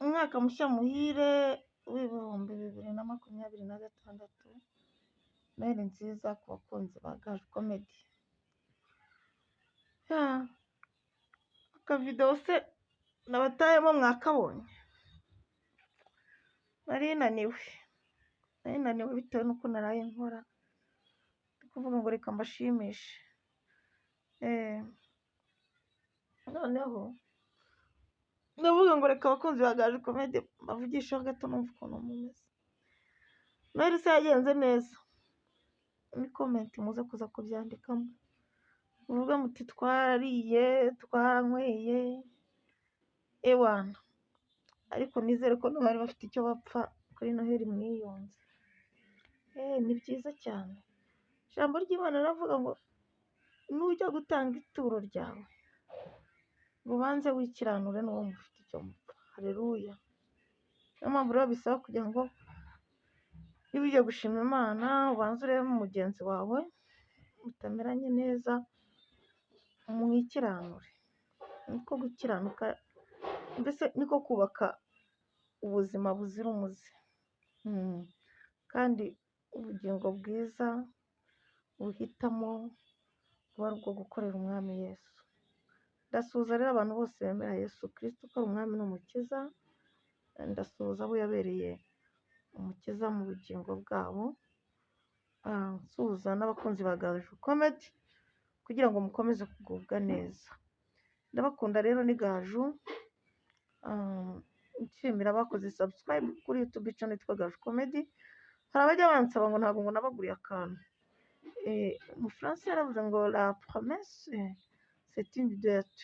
umwaka mushya muhire w'ibihumbi 2026, Noheli nziza ku bakunzi ba Gaju Comedy. Akavidewo se nabatayemo mwakabonye? Nari naniwe bitewe n'uko naraye nkora, ndi kuvuga ngo reka mbashimishe. Noneho ndavuga ngo reka abakunzi ba Gaju Comedy bavugisheho gato numva ukuntu mumeze. Noheli se yagenze neza? Muri comment muze kuza kubyandikamo, muvuga muti twarariye twaranyweye ewana, ariko nizere ko n'abari bafite icyo bapfa kuri Noheli mwiyunze. Ni byiza cyane. Ijambo ry'Imana riravuga ngo nujya gutanga ituro ryawe ngo ubanze wikiranure n'uwo mufite icyo mupfa. Haleluya. Niyo mpamvu rero bisaba kugira ngo niba ugiye gushima Imana ubanze urebe mugenzi wawe mutameranye neza, mwikiranure. Niko gukiranuka, mbese niko kubaka ubuzima buzira umuze. Kandi ubugingo bwiza buhitamo kuba ari ubwo gukorera umwami Yesu. Ndasuhuza rero abantu bose bemera Yesu Kristo ko ari umwami n'umukiza. Ndasuhuza abo yabereye umukiza mu bugingo bwabo. Nsuhuza n'abakunzi ba Gaju Comedy kugira ngo mukomeze kugubwa neza. Ndabakunda rero ni Gaju. Nshimira abakoze subscribe kuri YouTube channel yitwa Gaju Comedy. Hari abajya bansaba ngo ntabwo ngo nabaguriye akantu. Mu Faransa yaravuze ngo la promesse c'est une dette.